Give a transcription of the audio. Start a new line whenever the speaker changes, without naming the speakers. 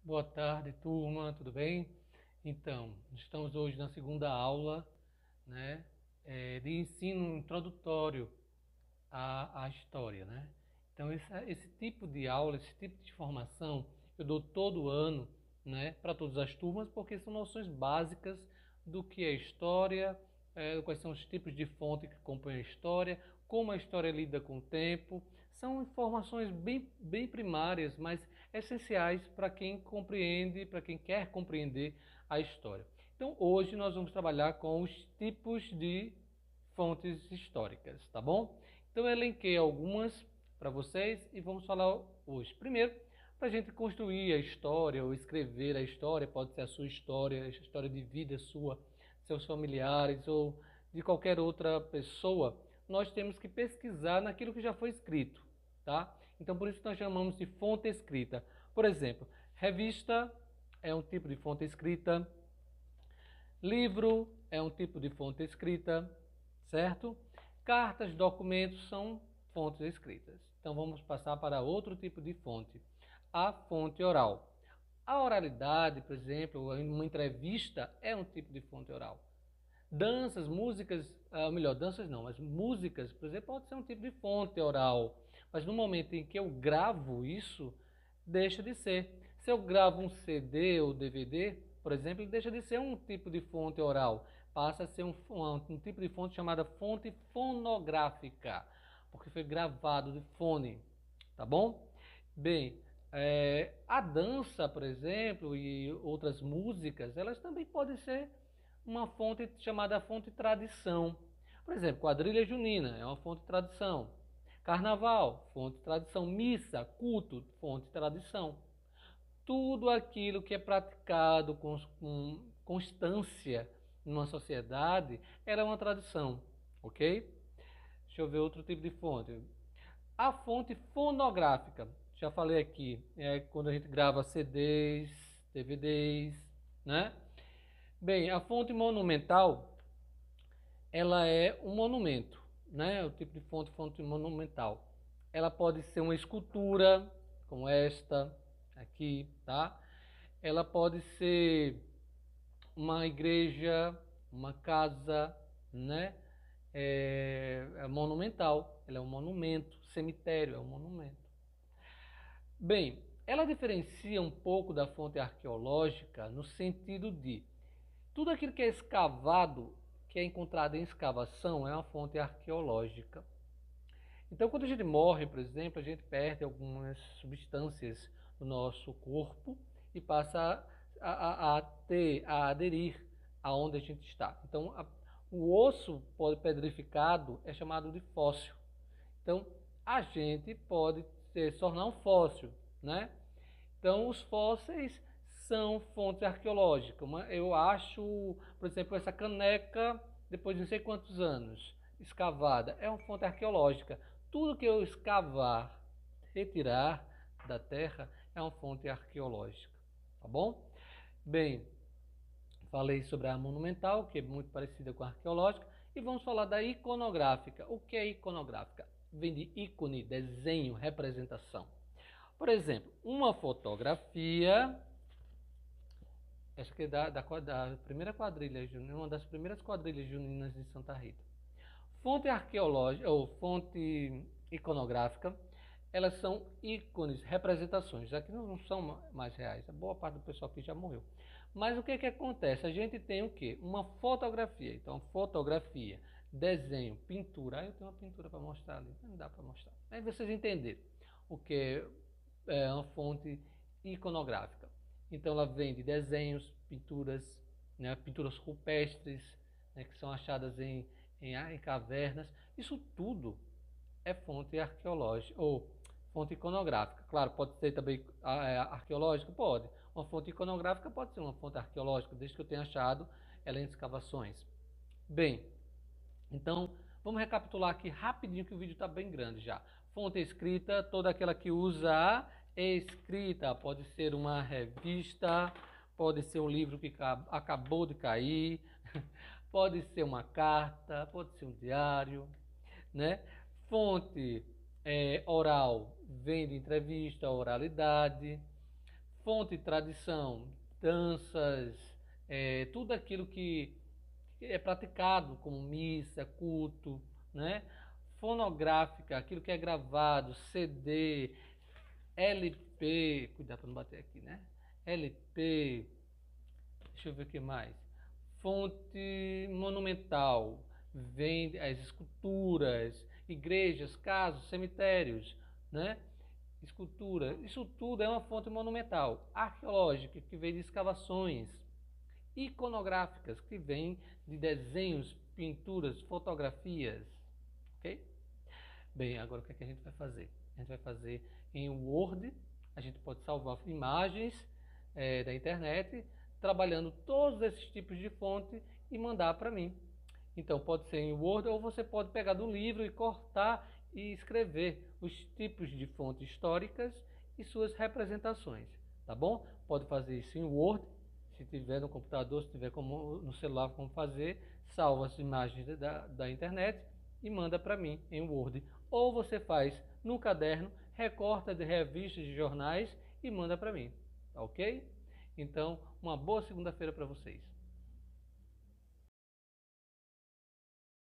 Boa tarde, turma, tudo bem? Então, estamos hoje na segunda aula, né, de ensino introdutório à história, né? Então, esse tipo de aula, esse tipo de formação, eu dou todo ano, né, para todas as turmas, porque são noções básicas do que é história, quais são os tipos de fonte que compõem a história, como a história lida com o tempo. São informações bem primárias, mas essenciais para quem compreende, para quem quer compreender a história. Então, hoje nós vamos trabalhar com os tipos de fontes históricas, tá bom? Então eu elenquei algumas para vocês e vamos falar hoje. Primeiro, para a gente construir a história ou escrever a história, pode ser a sua história, a história de vida sua, seus familiares ou de qualquer outra pessoa, nós temos que pesquisar naquilo que já foi escrito, tá? Então por isso nós chamamos de fonte escrita. Por exemplo, revista é um tipo de fonte escrita, livro é um tipo de fonte escrita, certo? Cartas, documentos são fontes escritas. Então vamos passar para outro tipo de fonte, a fonte oral. A oralidade, por exemplo, em uma entrevista é um tipo de fonte oral. Danças, músicas, melhor, danças não, mas músicas, por exemplo, pode ser um tipo de fonte oral. Mas no momento em que eu gravo isso, deixa de ser. Se eu gravo um CD ou DVD, por exemplo, ele deixa de ser um tipo de fonte oral. Passa a ser um tipo de fonte chamada fonte fonográfica, porque foi gravado de fone, tá bom? Bem, a dança, por exemplo, e outras músicas, elas também podem ser uma fonte chamada fonte tradição. Por exemplo, quadrilha junina é uma fonte tradição. Carnaval, fonte tradição. Missa, culto, fonte tradição. Tudo aquilo que é praticado com constância numa sociedade era uma tradição, ok? Deixa eu ver outro tipo de fonte. A fonte fonográfica, já falei aqui, é quando a gente grava CDs, DVDs, né? Bem, a fonte monumental, ela é um monumento, né? O tipo de fonte monumental. Ela pode ser uma escultura, como esta aqui, tá? Ela pode ser uma igreja, uma casa, né? É monumental, ela é um monumento, cemitério é um monumento. Bem, ela diferencia um pouco da fonte arqueológica no sentido de tudo aquilo que é escavado, que é encontrado em escavação, é uma fonte arqueológica. Então, quando a gente morre, por exemplo, a gente perde algumas substâncias do nosso corpo e passa a aderir aonde a gente está. Então, o osso pedrificado é chamado de fóssil. Então, a gente pode se tornar um fóssil, né? Então, os fósseis são fontes arqueológicas. Eu acho, por exemplo, essa caneca, depois de não sei quantos anos, escavada, é uma fonte arqueológica. Tudo que eu escavar, retirar da terra, é uma fonte arqueológica. Tá bom? Bem, falei sobre a monumental, que é muito parecida com a arqueológica, e vamos falar da iconográfica. O que é iconográfica? Vem de ícone, desenho, representação. Por exemplo, uma fotografia, essa aqui é da primeira quadrilha junina, uma das primeiras quadrilhas juninas de Santa Rita. Fonte arqueológica ou fonte iconográfica, elas são ícones, representações. Aqui não são mais reais, a boa parte do pessoal aqui já morreu. Mas o que que acontece? A gente tem o quê? Uma fotografia. Então, fotografia, desenho, pintura. Eu tenho uma pintura para mostrar ali, não dá para mostrar. Aí vocês entenderam o que é uma fonte iconográfica. Então ela vem de desenhos, pinturas, né, pinturas rupestres, né, que são achadas em cavernas. Isso tudo é fonte arqueológica ou fonte iconográfica. Claro, pode ser também arqueológica? Pode. Uma fonte iconográfica pode ser uma fonte arqueológica, desde que eu tenha achado ela em escavações. Bem, então vamos recapitular aqui rapidinho que o vídeo está bem grande já. Fonte escrita, toda aquela que usa a escrita. Pode ser uma revista, pode ser um livro que acabou de cair, pode ser uma carta, pode ser um diário, né? Fonte oral vem de entrevista, oralidade. fonte e tradição, danças, tudo aquilo que é praticado, como missa, culto, né? Fonográfica, aquilo que é gravado, CD, LP, cuidado para não bater aqui, né? LP, deixa eu ver o que mais. Fonte monumental, vem as esculturas, igrejas, casos, cemitérios, né? Escultura, isso tudo é uma fonte monumental. Arqueológica, que vem de escavações. Iconográficas, que vem de desenhos, pinturas, fotografias. Ok? Bem, agora o que é que a gente vai fazer? A gente vai fazer em Word, a gente pode salvar imagens da internet, trabalhando todos esses tipos de fonte e mandar para mim. Então pode ser em Word ou você pode pegar do livro e cortar e escrever os tipos de fontes históricas e suas representações, tá bom? Pode fazer isso em Word, se tiver no computador, se tiver como, no celular como fazer, salva as imagens da internet e manda para mim em Word. Ou você faz no caderno, recorta de revistas, de jornais e manda para mim, tá ok? Então, uma boa segunda-feira para vocês.